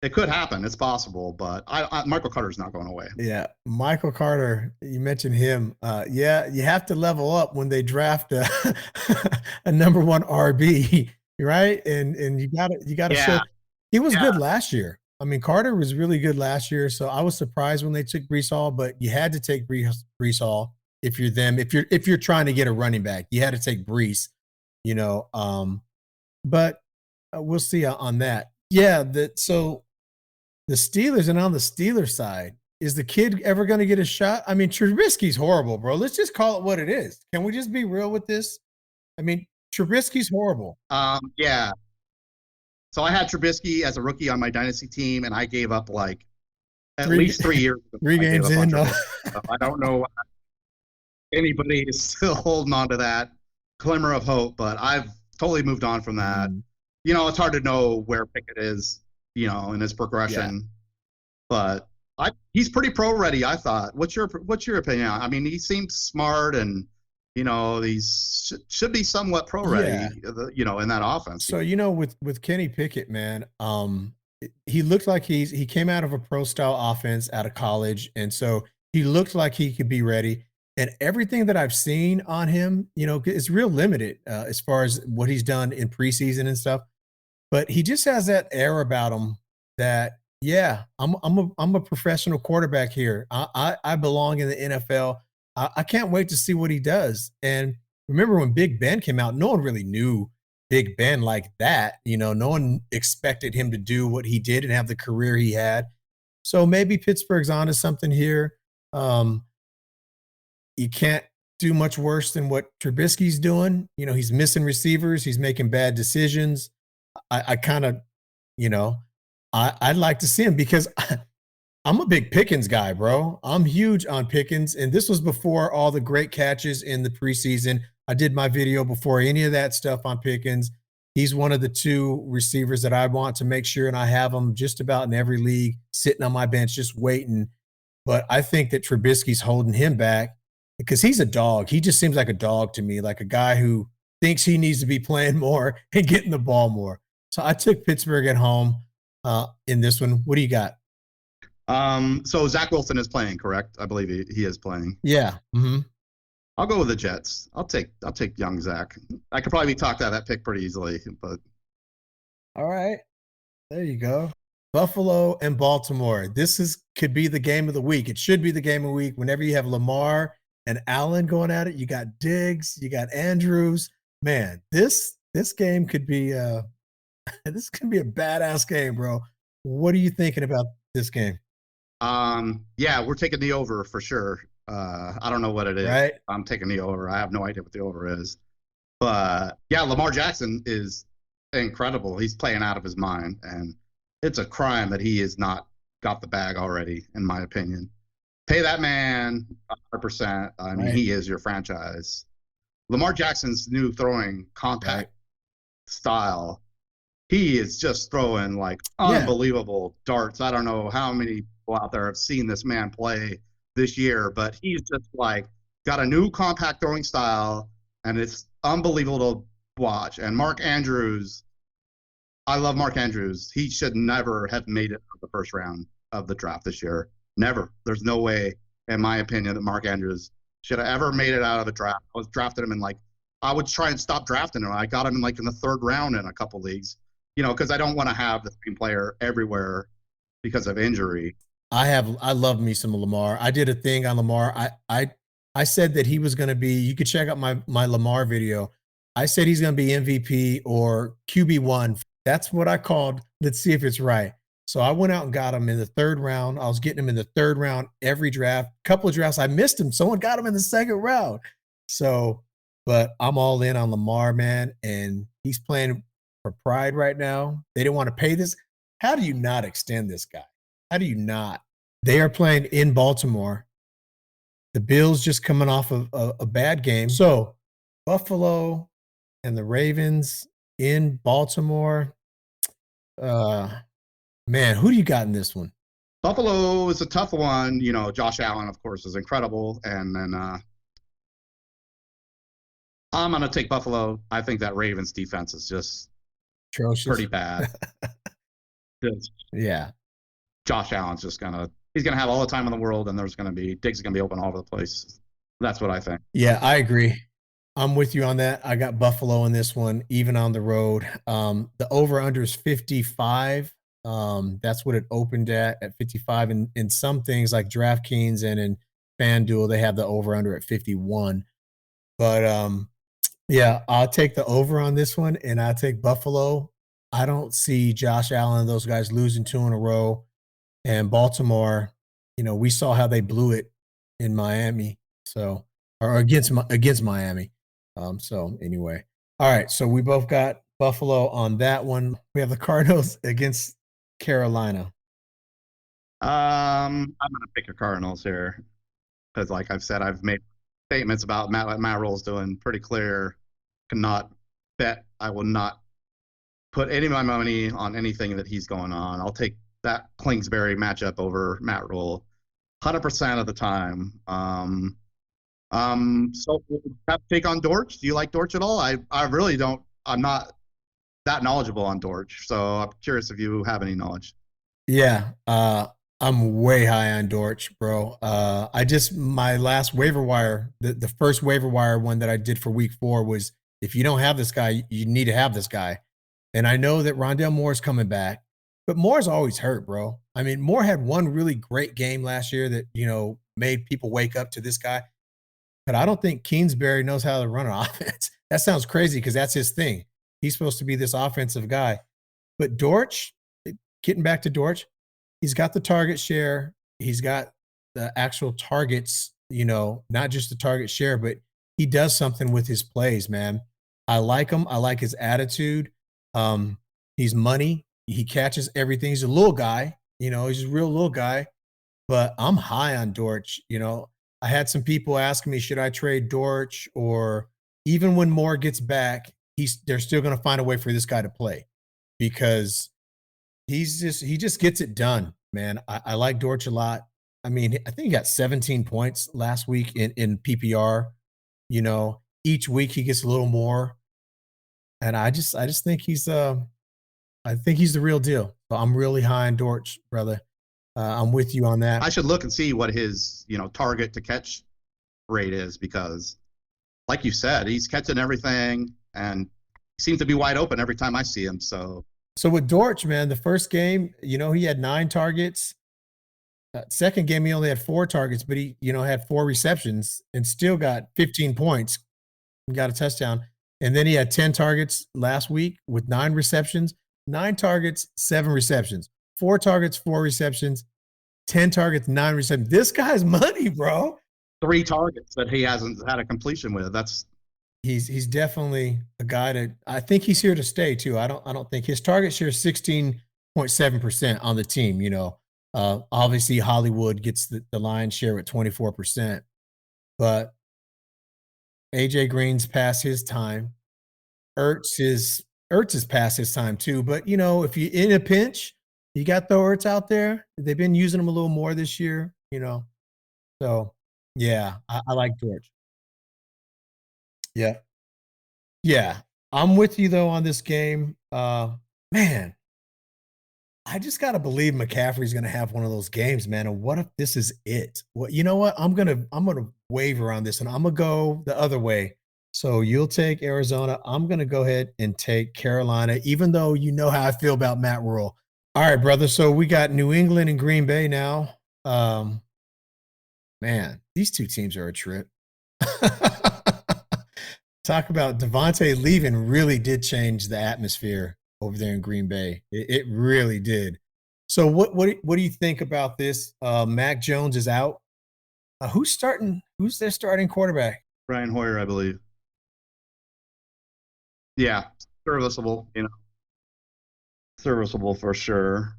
it could happen. It's possible, but Michael Carter's not going away. Yeah, Michael Carter. You mentioned him. Yeah, you have to level up when they draft a number 1 RB, right? And you got to show. He was good last year. I mean, Carter was really good last year, so I was surprised when they took Breece Hall. But you had to take Breece Hall if you're them. If you're trying to get a running back, you had to take Breece. But we'll see on that. Yeah, so the Steelers, and on the Steelers side, is the kid ever going to get a shot? I mean, Trubisky's horrible, bro. Let's just call it what it is. Can we just be real with this? I mean, Trubisky's horrible. Yeah. So I had Trubisky as a rookie on my dynasty team, and I gave up at least 3 years. 3 games in. No. I don't know why anybody is still holding on to that glimmer of hope, but I've totally moved on from that. It's hard to know where Pickett is, in his progression, but he's pretty pro ready. I thought. What's your opinion? I mean, he seems smart, and he should be somewhat pro ready, in that offense. So with Kenny Pickett, man, he looked like he came out of a pro style offense out of college, and so he looked like he could be ready. And everything that I've seen on him, is real limited as far as what he's done in preseason and stuff. But he just has that air about him that, I'm a professional quarterback here. I belong in the NFL. I can't wait to see what he does. And remember when Big Ben came out, no one really knew Big Ben like that. No one expected him to do what he did and have the career he had. So maybe Pittsburgh's onto something here. You can't do much worse than what Trubisky's doing. He's missing receivers. He's making bad decisions. I kind of, I'd like to see him because I'm a big Pickens guy, bro. I'm huge on Pickens. And this was before all the great catches in the preseason. I did my video before any of that stuff on Pickens. He's one of the 2 receivers that I want to make sure, and I have him just about in every league, sitting on my bench, just waiting. But I think that Trubisky's holding him back because he's a dog. He just seems like a dog to me, like a guy who thinks he needs to be playing more and getting the ball more. So I took Pittsburgh at home in this one. What do you got? So Zach Wilson is playing, correct? I believe he is playing. Yeah. Mm-hmm. I'll go with the Jets. I'll take young Zach. I could probably be talked out of that pick pretty easily, but. All right. There you go. Buffalo and Baltimore. Could be the game of the week. It should be the game of the week. Whenever you have Lamar and Allen going at it, you got Diggs, you got Andrews. Man, this game could be this could be a badass game, bro. What are you thinking about this game? Yeah, we're taking the over for sure. I don't know what it is. Right? I'm taking the over. I have no idea what the over is. But yeah, Lamar Jackson is incredible. He's playing out of his mind, and it's a crime that he has not got the bag already, in my opinion. Pay that man 100%. I mean, Right. he is your franchise. Lamar Jackson's new throwing compact Right. style, he is just throwing like Yeah. unbelievable darts. I don't know how many people out there have seen this man play this year, but he's just like got a new compact throwing style, and it's unbelievable to watch. And Mark Andrews, I love Mark Andrews. He should never have made it out of the first round of the draft this year. Never. There's no way, in my opinion, that Mark Andrews should have ever made it out of the draft. I was drafting him in like, I would try and stop drafting him. I got him in like in the third round in a couple leagues, because I don't want to have the same player everywhere because of injury. I love me some Lamar. I did a thing on Lamar. I said that he was going to be, you could check out my Lamar video. I said he's going to be MVP or QB1. That's what I called. Let's see if it's right. So I went out and got him in the third round. I was getting him in the third round every draft. Couple of drafts I missed him. Someone got him in the second round. So, but I'm all in on Lamar, man, and he's playing for pride right now. They didn't want to pay this. How do you not extend this guy? How do you not? They are playing in Baltimore. The Bills just coming off of a bad game. So Buffalo and the Ravens in Baltimore. Man, who do you got in this one? Buffalo is a tough one. Josh Allen, of course, is incredible. And then I'm going to take Buffalo. I think that Ravens defense is just Atrocious. pretty bad. Yeah. Josh Allen's just he's going to have all the time in the world, and Diggs is going to be open all over the place. That's what I think. Yeah, I agree. I'm with you on that. I got Buffalo in this one, even on the road. The over-under is 55. That's what it opened at 55. And in some things like DraftKings and in FanDuel, they have the over-under at 51. But yeah, I'll take the over on this one, and I'll take Buffalo. I don't see Josh Allen and those guys losing 2 in a row. And Baltimore, we saw how they blew it in Miami. So, or against Miami. So anyway, all right. So we both got Buffalo on that one. We have the Cardinals against Carolina. I'm gonna pick your Cardinals here because, like I've said, I've made statements about Matt Rule's doing pretty clear. Cannot bet. I will not put any of my money on anything that he's going on. I'll take that Kingsbury matchup over Matt Rule 100% of the time. So have to take on Dortch. Do you like Dortch at all? I really don't. I'm not that knowledgeable on Dortch, so I'm curious if you have any knowledge. Yeah, I'm way high on Dortch, bro. My last waiver wire, the first waiver wire one that I did for week 4 was, if you don't have this guy, you need to have this guy. And I know that Rondale Moore's coming back, but Moore's always hurt, bro. I mean, Moore had one really great game last year that, made people wake up to this guy. But I don't think Kingsbury knows how to run an offense. That sounds crazy because that's his thing. He's supposed to be this offensive guy. But Dortch, getting back to Dortch, he's got the target share. He's got the actual targets, not just the target share, but he does something with his plays, man. I like him. I like his attitude. He's money. He catches everything. He's a little guy, he's a real little guy. But I'm high on Dortch. I had some people asking me, should I trade Dortch? Or even when Moore gets back, they're still going to find a way for this guy to play because he just gets it done, man. I like Dortch a lot. I mean, I think he got 17 points last week in PPR. Each week he gets a little more. And I just think he's the real deal. So I'm really high on Dortch, brother. I'm with you on that. I should look and see what his, target to catch rate is because, like you said, he's catching everything and he seems to be wide open every time I see him. So So with Dortch, man, the first game, he had 9 targets. Second game, he only had 4 targets, but he, had 4 receptions and still got 15 points, got a touchdown. And then he had 10 targets last week with 9 receptions, 9 targets, 7 receptions, 4 targets, 4 receptions, 10 targets, 9 receptions. This guy's money, bro. 3 targets that he hasn't had a completion with. That's He's definitely a guy that I think he's here to stay too. I don't think his target share is 16.7% on the team. Obviously Hollywood gets the lion's share at 24%, but AJ Green's past his time. Ertz is past his time too. But if you in a pinch, you got the Ertz out there. They've been using him a little more this year. So yeah, I like George. Yeah. Yeah, I'm with you though on this game. Man, I just gotta believe McCaffrey's gonna have one of those games, man. And what if this is it? Well, you know what? I'm gonna waver on this, and I'm gonna go the other way. So you'll take Arizona. I'm gonna go ahead and take Carolina, even though you know how I feel about Matt Rule. All right, brother. So we got New England and Green Bay now. Man, these two teams are a trip. Talk about Devontae leaving really did change the atmosphere over there in Green Bay. It really did. So what do you think about this? Mac Jones is out. Who's starting? Who's their starting quarterback? Brian Hoyer, I believe. Yeah, serviceable. Serviceable for sure.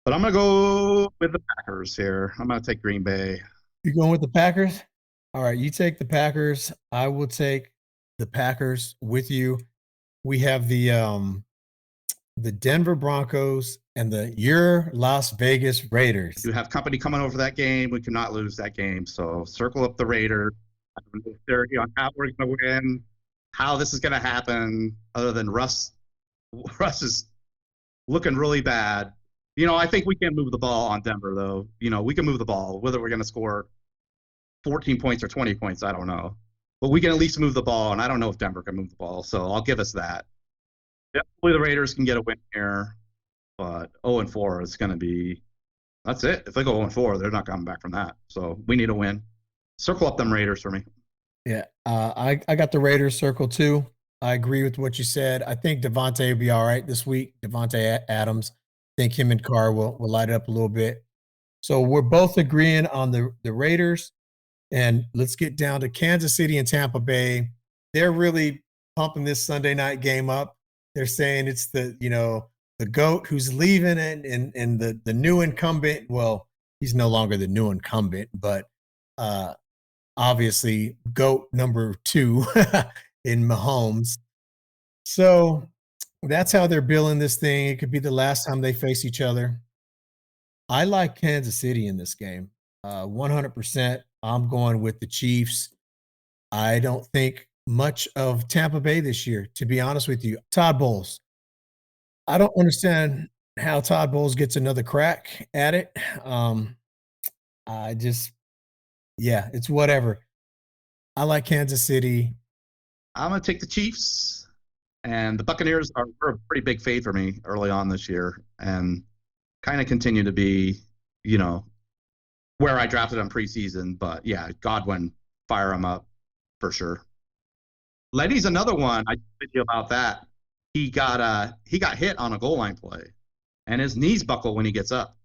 But I'm gonna go with the Packers here. I'm gonna take Green Bay. You going with the Packers? All right, you take the Packers. I will take the Packers with you. We have the Denver Broncos and your Las Vegas Raiders. You have company coming over that game. We cannot lose that game. So circle up the Raiders. I don't know if they're, how we're going to win, how this is going to happen, other than Russ. Russ is looking really bad. I think we can move the ball on Denver, though. We can move the ball. Whether we're going to score 14 points or 20 points, I don't know. But we can at least move the ball, and I don't know if Denver can move the ball, so I'll give us that. Definitely the Raiders can get a win here, but 0-4 is going to be – that's it. If they go 0-4, they're not coming back from that. So we need a win. Circle up them Raiders for me. Yeah, I got the Raiders circle too. I agree with what you said. I think Devontae will be all right this week. Devontae Adams. I think him and Carr will light it up a little bit. So we're both agreeing on the Raiders. And let's get down to Kansas City and Tampa Bay. They're really pumping this Sunday night game up. They're saying it's the GOAT who's leaving and the new incumbent. Well, he's no longer the new incumbent, but obviously GOAT number 2 in Mahomes. So that's how they're billing this thing. It could be the last time they face each other. I like Kansas City in this game. 100%. I'm going with the Chiefs. I don't think much of Tampa Bay this year, to be honest with you. Todd Bowles. I don't understand how Todd Bowles gets another crack at it. It's whatever. I like Kansas City. I'm going to take the Chiefs, and the Buccaneers were a pretty big fade for me early on this year and kind of continue to be, where I drafted him preseason. But yeah, Godwin, fire him up for sure. Lenny's another one. I told you about that. He got hit on a goal line play, and his knees buckle when he gets up.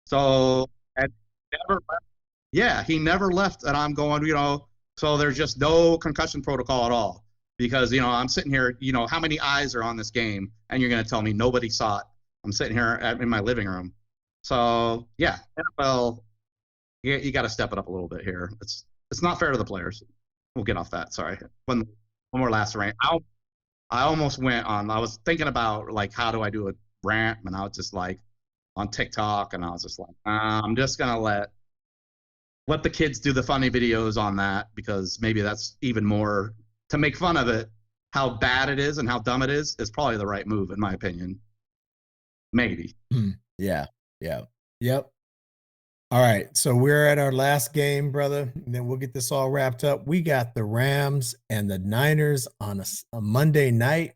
So he never left. And I'm going, so there's just no concussion protocol at all because I'm sitting here. How many eyes are on this game, and you're going to tell me nobody saw it? I'm sitting here in my living room. So yeah, NFL, you got to step it up a little bit here. It's not fair to the players. We'll get off that. Sorry. One more last rant. I almost went on. I was thinking about how do I do a rant, and I was just on TikTok, and I was just I'm just gonna let the kids do the funny videos on that because maybe that's even more to make fun of it. How bad it is and how dumb it is probably the right move in my opinion. Maybe. Yeah. Yep. All right. So we're at our last game, brother. And then we'll get this all wrapped up. We got the Rams and the Niners on a Monday night.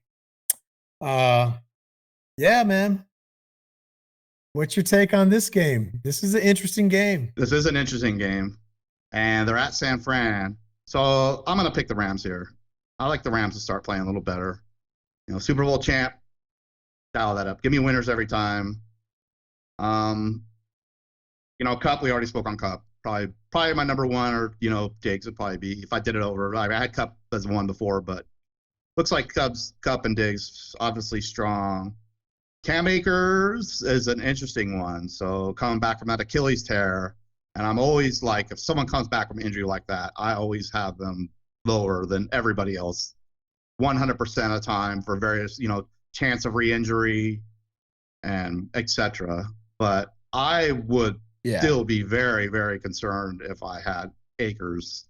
Yeah, man. What's your take on this game? This is an interesting game. This is an interesting game, and they're at San Fran. So I'm going to pick the Rams here. I like the Rams to start playing a little better. Super Bowl champ, dial that up. Give me winners every time. Cup, we already spoke on Cup. Probably my number one, or Diggs would probably be if I did it over. I had Cup as one before, but looks like Cup and Diggs obviously strong. Cam Akers is an interesting one. So coming back from that Achilles tear, and I'm always like, if someone comes back from injury like that, I always have them lower than everybody else, 100% of the time for various, chance of re-injury and etc. But I would still be very, very concerned if I had Akers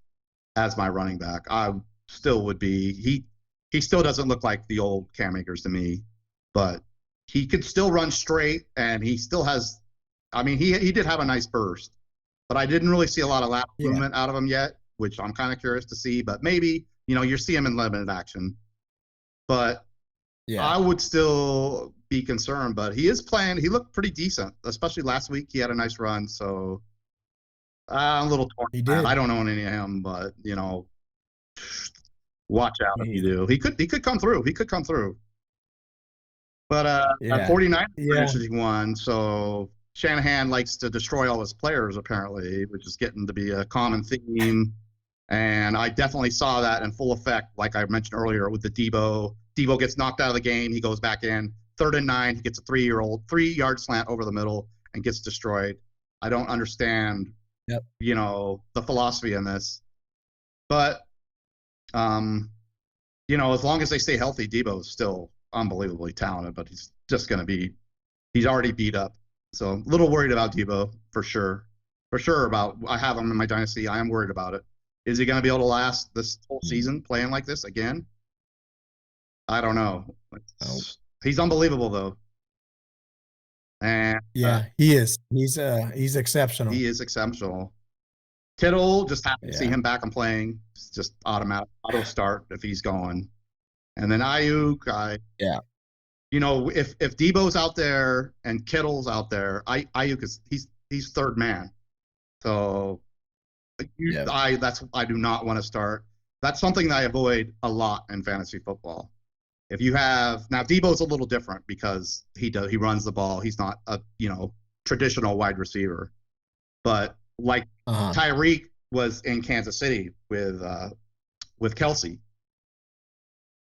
as my running back. I still would be. He still doesn't look like the old Cam Akers to me, but he could still run straight, and he still has. I mean, he did have a nice burst, but I didn't really see a lot of lateral movement out of him yet, which I'm kind of curious to see. But maybe you're seeing him in limited action. But I would still be concerned. But he is playing. He looked pretty decent, especially last week. He had a nice run. So I'm a little torn. He did. I don't own any of him, but watch out if you do. He could come through. He could come through. But 49 is an interesting one. So Shanahan likes to destroy all his players, apparently, which is getting to be a common theme. And I definitely saw that in full effect, like I mentioned earlier, with the Debo. Debo gets knocked out of the game. He goes back in. 3rd and 9. He gets a 3-yard slant over the middle and gets destroyed. I don't understand, the philosophy in this. But, as long as they stay healthy, Debo is still unbelievably talented, but he's just going to be – he's already beat up. So a little worried about Debo for sure. I have him in my dynasty. I am worried about it. Is he going to be able to last this whole season playing like this again? I don't know. He's unbelievable, though. And he is. He's exceptional. He is exceptional. Kittle, just happy to see him back and playing. It's just automatic auto start if he's going. And then Ayuk, if Debo's out there and Kittle's out there, Ayuk he's third man. So I do not want to start. That's something that I avoid a lot in fantasy football. If you have now, Debo's a little different because he runs the ball. He's not a traditional wide receiver, but like Tyreek was in Kansas City with Kelsey.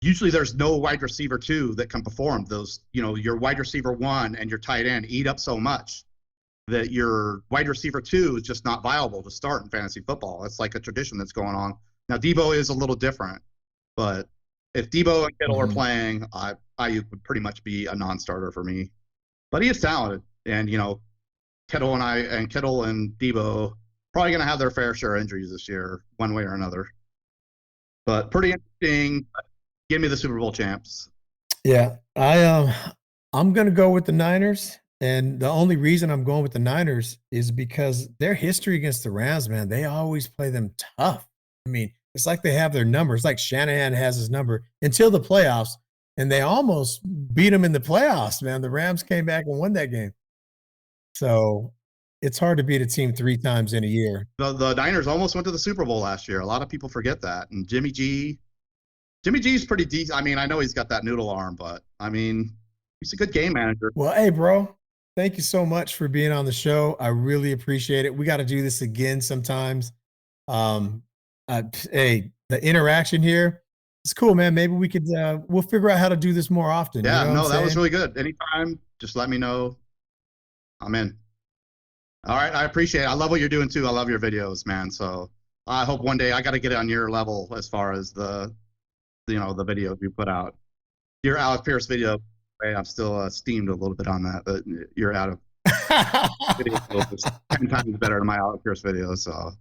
Usually there's no wide receiver 2 that can perform those. Your wide receiver 1 and your tight end eat up so much that your wide receiver 2 is just not viable to start in fantasy football. It's like a tradition that's going on. Now, Debo is a little different, but if Debo and Kittle are playing, Ayuk would pretty much be a non-starter for me. But he is talented, and Kittle and Debo probably going to have their fair share of injuries this year, one way or another. But pretty interesting. Give me the Super Bowl champs. Yeah, I'm going to go with the Niners. And the only reason I'm going with the Niners is because their history against the Rams, man, they always play them tough. I mean, it's like they have their numbers, like Shanahan has his number until the playoffs, and they almost beat them in the playoffs, man. The Rams came back and won that game. So it's hard to beat a team 3 times in a year. The Niners almost went to the Super Bowl last year. A lot of people forget that. And Jimmy G's pretty decent. I mean, I know he's got that noodle arm, but I mean, he's a good game manager. Well, hey, bro, thank you so much for being on the show. I really appreciate it. We got to do this again sometimes. Hey, the interaction here, it's cool, man. Maybe we could, we'll figure out how to do this more often. Yeah, that was really good. Anytime, just let me know. I'm in. All right, I appreciate it. I love what you're doing too. I love your videos, man. So I hope one day I got to get it on your level as far as the videos you put out. Your Alex Pierce video, I'm still steamed a little bit on that, but you're out of video. It's 10 times better than my Alex Pierce video. So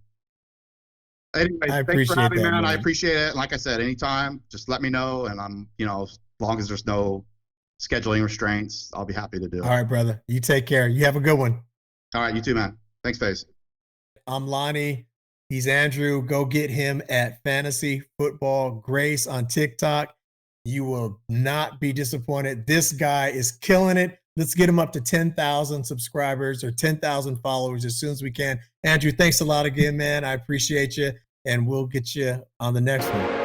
anyway, thanks for having me, man. I appreciate it. Like I said, anytime, just let me know. And I'm, as long as there's no scheduling restraints, I'll be happy to do it. All right, brother. You take care. You have a good one. All right, you too, man. Thanks, Faze. I'm Lonnie. He's Andrew. Go get him at Fantasy Football Grace on TikTok. You will not be disappointed. This guy is killing it. Let's get him up to 10,000 subscribers or 10,000 followers as soon as we can. Andrew, thanks a lot again, man. I appreciate you, and we'll get you on the next one.